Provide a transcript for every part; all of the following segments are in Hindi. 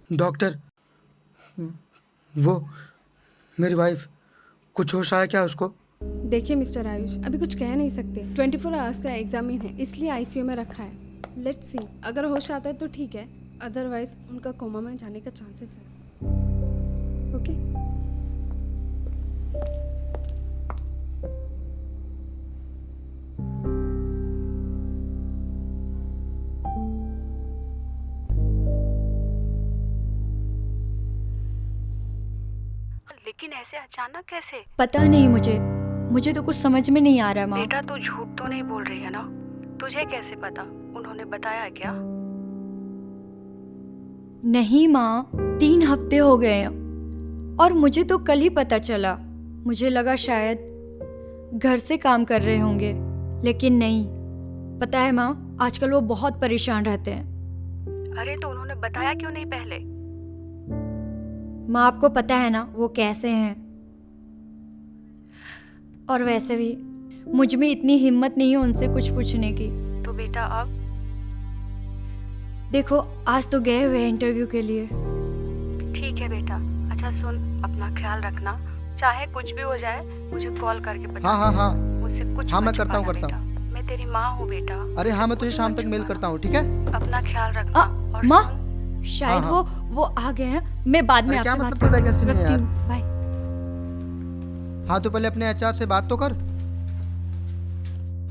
डॉक्टर, वो मेरी वाइफ, कुछ होश आया क्या उसको? देखिए मिस्टर आयुष, अभी कुछ कह नहीं सकते। 24 आवर्स का एग्जामिन है, इसलिए आईसीयू में रखा है। लेट्स सी, अगर होश आता है तो ठीक है, अदरवाइज उनका कोमा में जाने का चांसेस है। ओके। लेकिन ऐसे अचानक कैसे? पता नहीं मुझे तो कुछ समझ में नहीं आ रहा माँ। बेटा तू झूठ तो नहीं बोल रही है ना? तुझे कैसे पता? उन्होंने बताया क्या? नहीं माँ, 3 हफ्ते हो गए हैं और मुझे तो कल ही पता चला। मुझे लगा शायद घर से काम कर रहे होंगे, लेकिन नहीं। पता है माँ, आजकल वो बहुत परेशान रहते हैं। अरे तो उन्होंने बताया क्यों नहीं पहले? माँ आपको पता है ना वो कैसे हैं। और वैसे भी मुझ में इतनी हिम्मत नहीं है उनसे कुछ पूछने की। तो बेटा अब? देखो, आज तो गए हुए हैं इंटरव्यू के लिए। ठीक है बेटा। अच्छा सुन, अपना ख्याल रखना। चाहे कुछ भी हो जाए मुझे कॉल करके बता। हाँ हाँ हाँ। मुझसे कुछ हाँ, मत मैं करता हूँ छुपाना बेटा। मैं तेरी माँ हूँ बेटा। अरे हाँ, मैं मुझसे तुझे कुछ शाम मत तक मेल छुपाना। करता हूँ, ठीक है? अपना ख्याल रखना। और माँ, सुन, शायद हाँ, वो आ गए हैं। मैं बाद में अरे क्या आपसे बात मतलब कोई करती वैकेंसी हूँ। नहीं है रखती यार? हूँ, बाय। हाँ, तो पहले अपने एचआर से बात तो कर।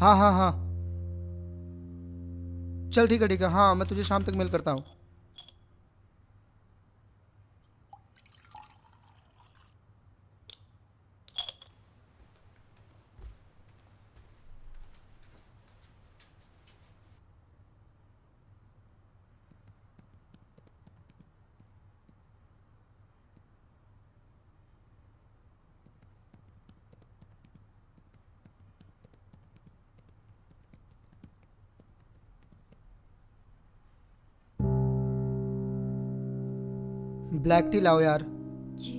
हाँ हाँ हाँ, चल ठीक है ठीक है। हाँ, मैं तुझे शाम तक मेल करता हूँ। ब्लैक टी लाओ यार। जी।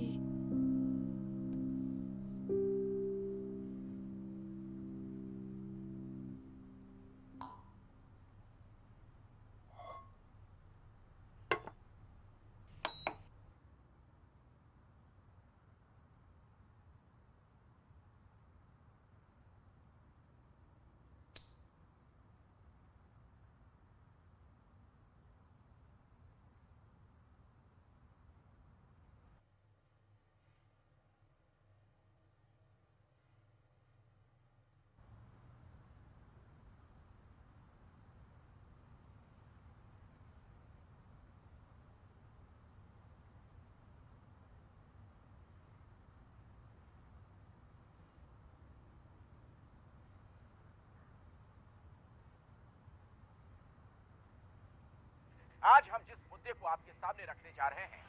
आज हम जिस मुद्दे को आपके सामने रखने जा रहे हैं,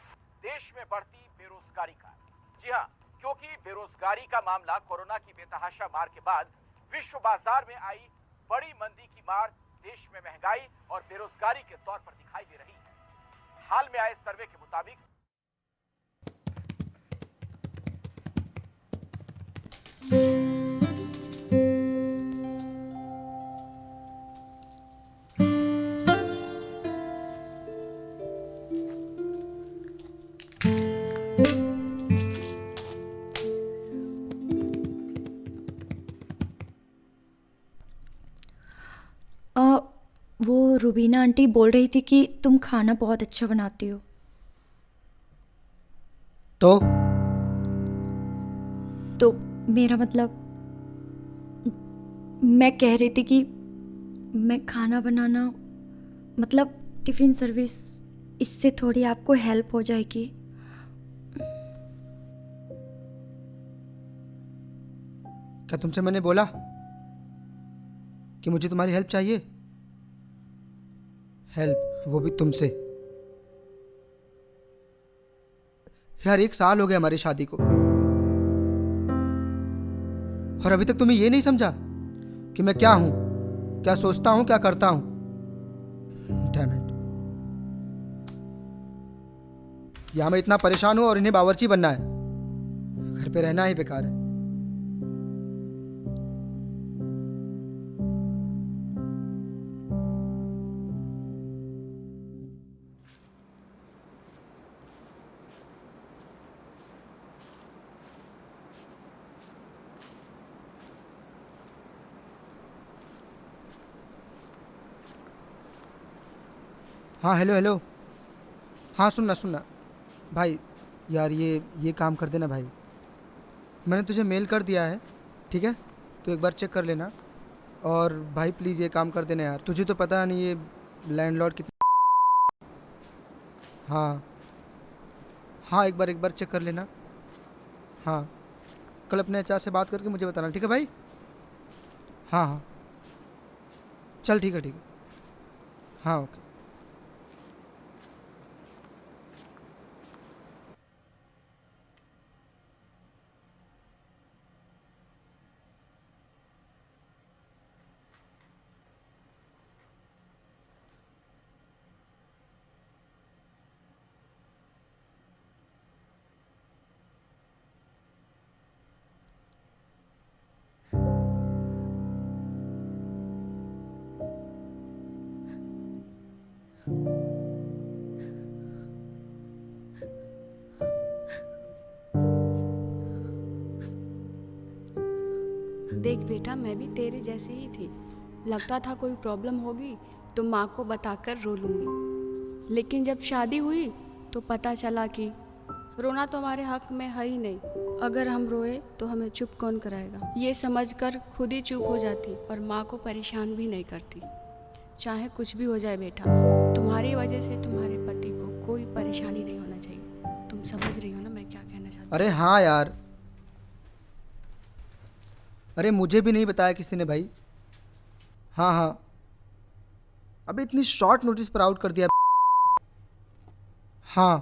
देश में बढ़ती बेरोजगारी का। जी हां, क्योंकि बेरोजगारी का मामला कोरोना की बेतहाशा मार के बाद विश्व बाजार में आई बड़ी मंदी की मार देश में महंगाई और बेरोजगारी के तौर पर दिखाई दे रही है। हाल में आए सर्वे के मुताबिक आ, वो रुबीना आंटी बोल रही थी कि तुम खाना बहुत अच्छा बनाती हो। तो तो मेरा मतलब, मैं कह रही थी कि मैं खाना बनाना, मतलब टिफ़िन सर्विस, इससे थोड़ी आपको हेल्प हो जाएगी। क्या तुमसे मैंने बोला कि मुझे तुम्हारी हेल्प चाहिए? हेल्प, वो भी तुमसे? यार, 1 साल हो गया हमारी शादी को, और अभी तक तुम्हें ये नहीं समझा कि मैं क्या हूं, क्या सोचता हूं, क्या करता हूं। डैम इट, यहाँ मैं इतना परेशान हूं और इन्हें बावर्ची बनना है। घर पे रहना ही बेकार है। हाँ हेलो हेलो। हाँ सुनना भाई, यार ये काम कर देना भाई। मैंने तुझे मेल कर दिया है, ठीक है? तो एक बार चेक कर लेना। और भाई प्लीज़ ये काम कर देना यार, तुझे तो पता नहीं ये लैंडलॉर्ड कितना। हाँ हाँ, एक बार चेक कर लेना। हाँ, कल अपने एचआर से बात करके मुझे बताना, ठीक है भाई? हाँ हाँ, चल ठीक है। हाँ ओके। देख बेटा, मैं भी तेरे जैसे ही थी। लगता था कोई प्रॉब्लम होगी तो माँ को बताकर रो लूँगी, लेकिन जब शादी हुई तो पता चला कि रोना तो हमारे हक में है ही नहीं। अगर हम रोए तो हमें चुप कौन कराएगा, ये समझकर खुद ही चुप हो जाती और माँ को परेशान भी नहीं करती। चाहे कुछ भी हो जाए बेटा, तुम्हारी वजह से तुम्हारे पति को कोई परेशानी नहीं होना चाहिए। तुम समझ रही हो ना मैं क्या कहना चाहती हूँ? अरे हाँ यार, अरे मुझे भी नहीं बताया किसी ने भाई। हाँ हाँ, अबे इतनी शॉर्ट नोटिस पर आउट कर दिया। हाँ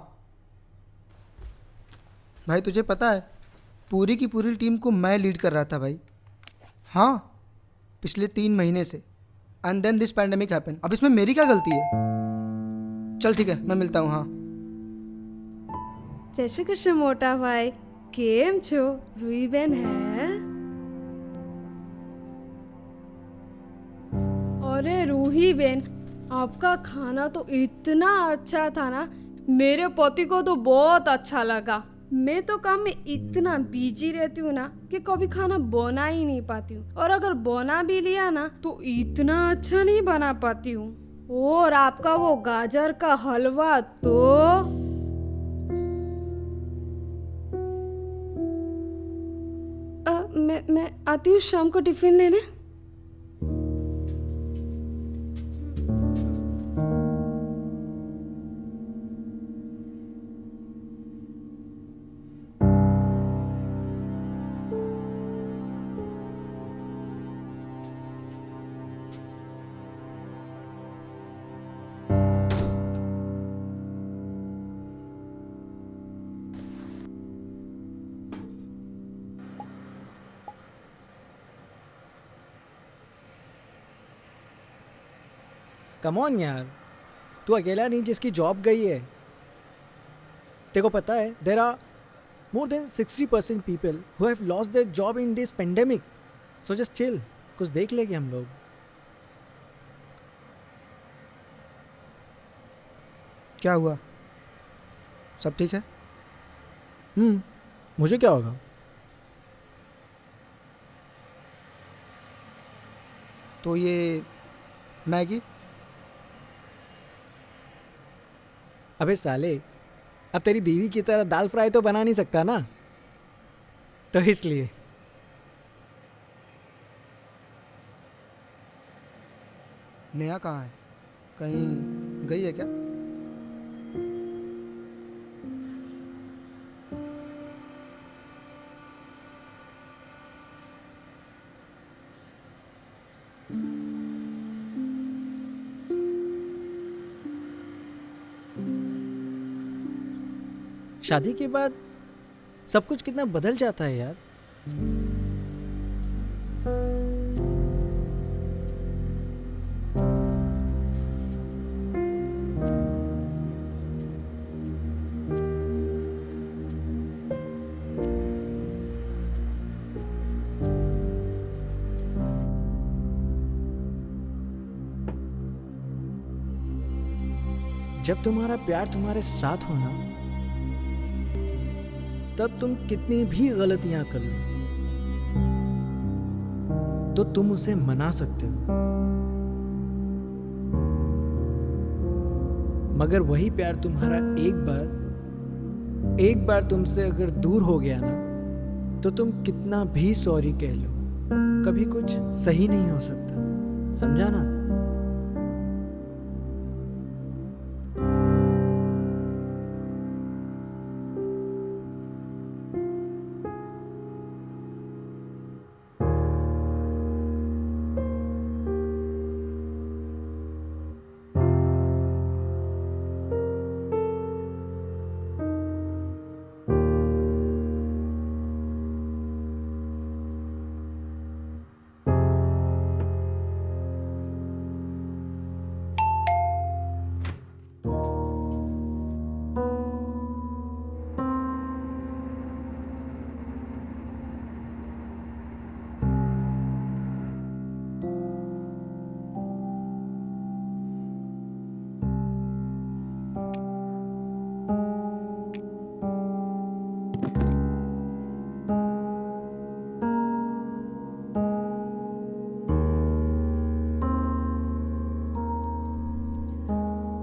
भाई, तुझे पता है पूरी की पूरी टीम को मैं लीड कर रहा था भाई। हाँ, पिछले 3 महीने से। And then this pandemic happen. अब इसमें मेरी क्या गलती है? चल ठीक है, मैं मिलता हूँ। हाँ जय श्री कृष्ण मोटा भाई, केम छो? रूही बेन है? अरे रूही बेन, आपका खाना तो इतना अच्छा था ना, मेरे पति को तो बहुत अच्छा लगा। मैं तो काम में इतना बिजी रहती हूँ ना कि कभी खाना बना ही नहीं पाती हूँ, और अगर बना भी लिया ना तो इतना अच्छा नहीं बना पाती हूँ। और आपका वो गाजर का हलवा तो मैं आती हूँ शाम को टिफिन लेने। कम ऑन यार, तू अकेला नहीं जिसकी जॉब गई है। तेरे को पता है there are more than 60% people who have lost their job in this pandemic. So just chill, कुछ देख लेंगे हम लोग। क्या हुआ? सब ठीक है? मुझे क्या होगा? तो ये मैगी? अबे साले, अब तेरी बीवी की तरह दाल फ्राई तो बना नहीं सकता ना, तो इसलिए। नेहा कहाँ है? कहीं गई है क्या? शादी के बाद सब कुछ कितना बदल जाता है यार। जब तुम्हारा प्यार तुम्हारे साथ हो ना, तब तुम कितनी भी गलतियां कर लो तो तुम उसे मना सकते हो। मगर वही प्यार तुम्हारा एक बार तुमसे अगर दूर हो गया ना, तो तुम कितना भी सॉरी कह लो, कभी कुछ सही नहीं हो सकता। समझा ना?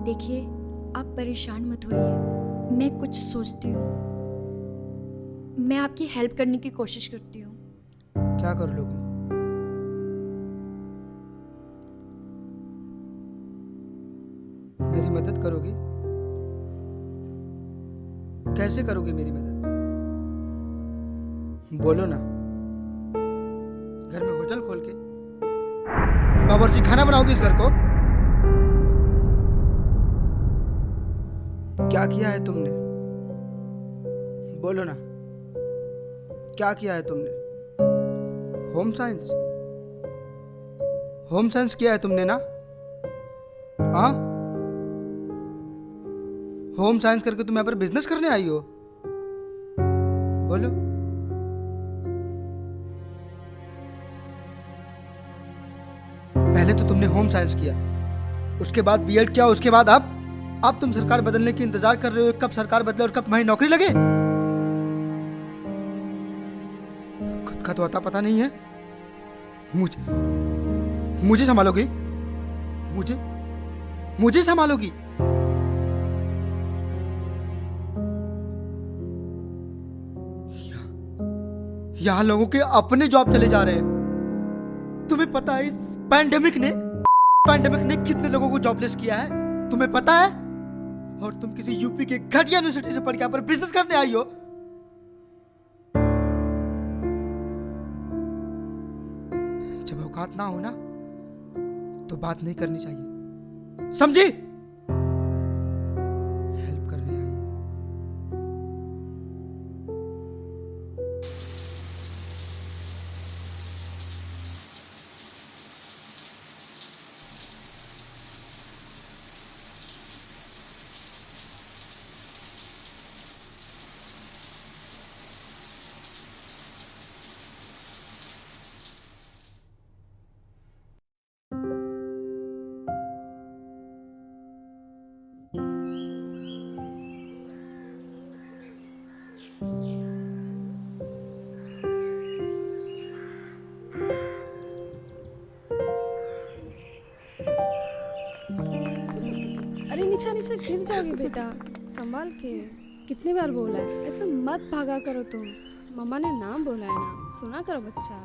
देखिए, आप परेशान मत होइए, मैं कुछ सोचती हूँ। मैं आपकी हेल्प करने की कोशिश करती हूँ। क्या कर लोगी? मेरी मदद करोगी? कैसे करोगी मेरी मदद? बोलो ना। घर में होटल खोल के बावर्ची खाना बनाओगी इस घर को? क्या किया है तुमने? बोलो ना, क्या किया है तुमने? होम साइंस किया है तुमने ना? हाँ, होम साइंस करके तुम यहाँ पर बिजनेस करने आई हो? बोलो। पहले तो तुमने होम साइंस किया, उसके बाद बीएड किया, उसके बाद अब तुम सरकार बदलने की इंतजार कर रहे हो, कब सरकार बदले और कब तुम्हारी नौकरी लगे। खुद का तो आता पता नहीं है। मुझे संभालोगी? मुझे संभालोगी? यहां लोगों के अपने जॉब चले जा रहे हैं। तुम्हें पता है इस पैंडेमिक ने कितने लोगों को जॉबलेस किया है? तुम्हें पता है? और तुम किसी यूपी के घटिया यूनिवर्सिटी से पढ़ के यहाँ पर बिजनेस करने आई हो। जब औकात ना हो ना, तो बात नहीं करनी चाहिए, समझी? हेल्प करने आई है। अरे नीचा नीचा गिर जाओगी बेटा, संभाल के। कितनी बार बोला है ऐसे मत भागा करो तुम। मम्मा ने नाम बोला है ना, सुना करो बच्चा।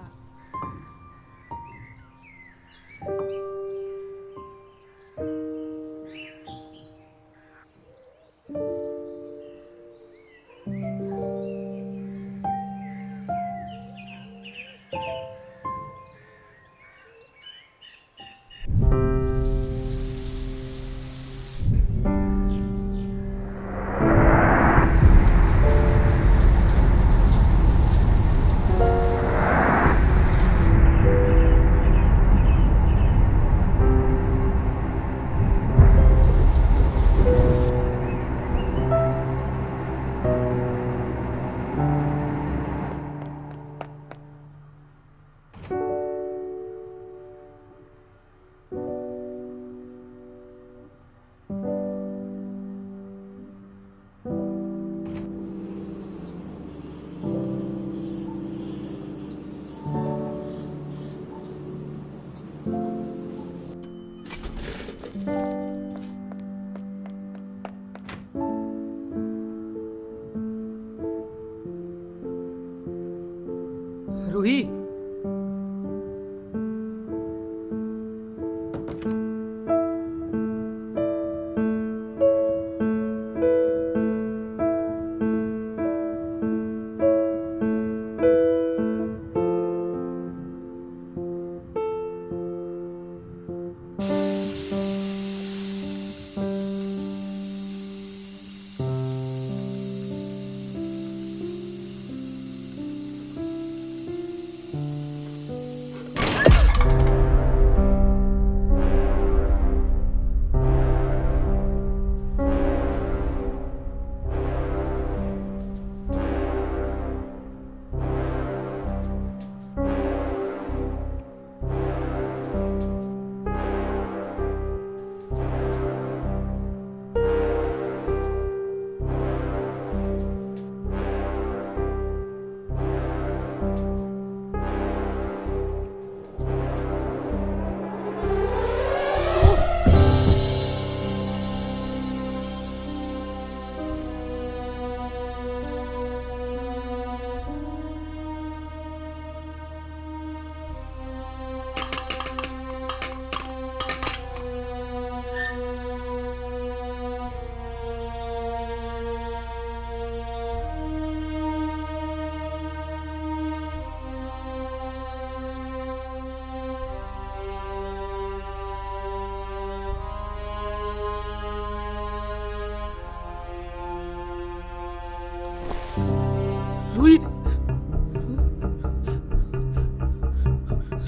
रूही,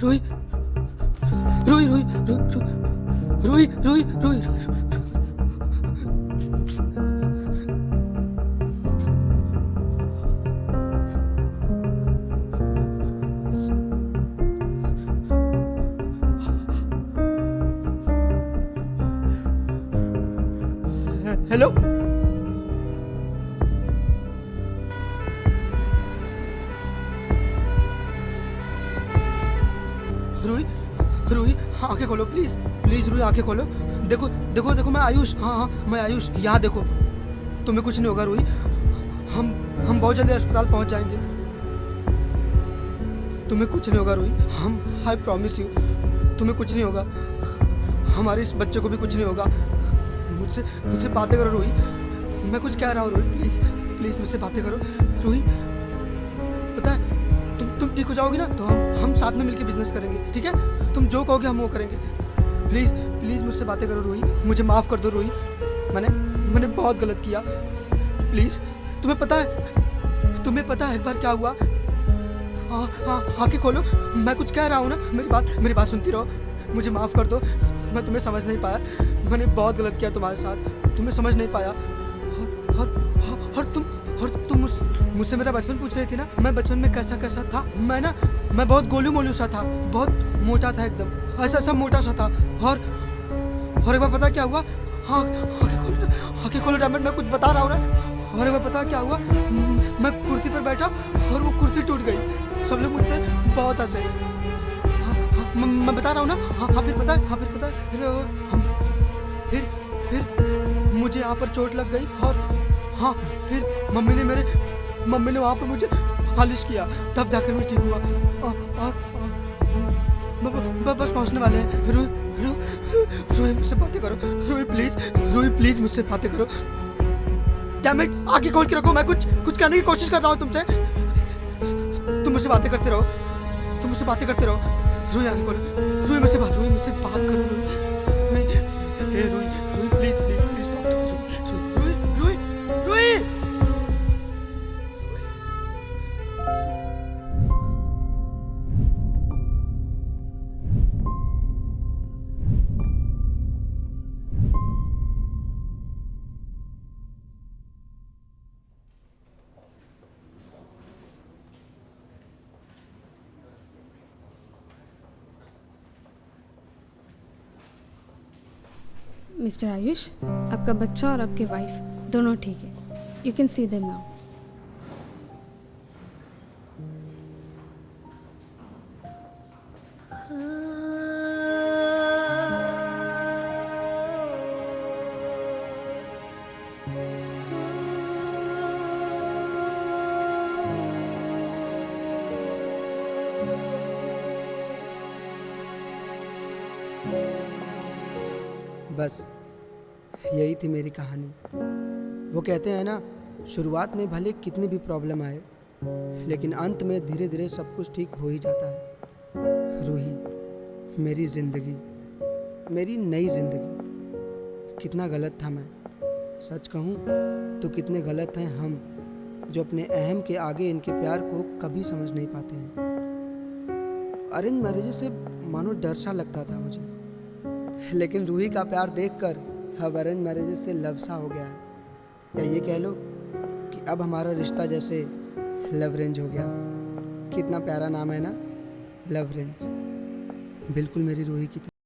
रूही, रूही, रूही, रूही, रूही, रूही, रूही, रूही। हेलो, रूही, रूही, आंखें खोलो प्लीज, प्लीज रूही आंखें खोलो। देखो देखो देखो, मैं आयुष, हाँ हाँ मैं आयुष, यहाँ देखो, तुम्हें कुछ नहीं होगा रूही। हम बहुत जल्दी अस्पताल पहुँच जाएंगे। तुम्हें कुछ नहीं होगा रूही, हम, आई प्रॉमिस यू, तुम्हें कुछ नहीं होगा। हमारे इस बच्चे को भी कुछ नहीं होगा। मुझसे मुझसे बातें करो रूही, मैं कुछ कह रहा हूँ रूही, प्लीज प्लीज मुझसे बातें करो रूही। पता है तुम ठीक हो जाओगी ना तो हम साथ में मिलकर बिजनेस करेंगे, ठीक है? तुम जो कहोगे हम वो करेंगे। प्लीज प्लीज मुझसे बातें करो रूही, मुझे माफ कर दो रूही, मैंने बहुत गलत किया। प्लीज, तुम्हें पता है एक बार क्या हुआ? हाँ आंखें खोलो, मैं कुछ कह रहा हूँ ना, मेरी बात सुनती रहो। मुझे माफ कर दो, मैं तुम्हें समझ नहीं पाया, मैंने बहुत गलत किया तुम्हारे साथ, तुम्हें समझ नहीं पाया। और तुम मुझसे मेरा बचपन पूछ रही थी ना, मैं बचपन में कैसा था। मैं बहुत गोलू मोलू सा था, बहुत मोटा था एकदम, ऐसा मोटा सा था। और एक बार पता क्या हुआ? हाँ आंखें खोलो डायमंड, मैं कुछ बता रहा हूँ ना। और एक बार पता क्या हुआ? मैं कुर्सी पर बैठा और वो कुर्सी टूट गई। सब लोग मुझ पर बहुत हंसे। मैं बता रहा हूँ ना। फिर पता है फिर मुझे यहाँ पर चोट लग गई। और हाँ, फिर मम्मी ने वहाँ पर मुझे मालिश किया, तब जाकर मैं ठीक हुआ। और बस पहुँचने वाले हैं। रूही मुझसे बातें करो, रूही प्लीज मुझसे बातें करो। डैम इट, आंखें खोल के रखो, मैं कुछ कहने की कोशिश कर रहा हूँ तुमसे। तुम मुझसे बातें करते रहो, रूही आंखें खोलो, रूही मुझसे बात करो, Ruhi please talk to me, Ruhi. Mister Ayush, आपका बच्चा और आपकी वाइफ दोनों ठीक है। You can see them now. बस यही थी मेरी कहानी। वो कहते हैं ना, शुरुआत में भले कितनी भी प्रॉब्लम आए, लेकिन अंत में धीरे धीरे सब कुछ ठीक हो ही जाता है। रूही, मेरी ज़िंदगी, मेरी नई ज़िंदगी। कितना गलत था मैं, सच कहूँ तो कितने गलत हैं हम, जो अपने अहम के आगे इनके प्यार को कभी समझ नहीं पाते हैं। अरेंज मैरिज से मानो डर सा लगता था मुझे, लेकिन रूही का प्यार देखकर अब अरेंज मैरिज से लव सा हो गया है। या ये कह लो कि अब हमारा रिश्ता जैसे लव रेंज हो गया। कितना प्यारा नाम है ना, लव रेंज। बिल्कुल मेरी रूही की तरह।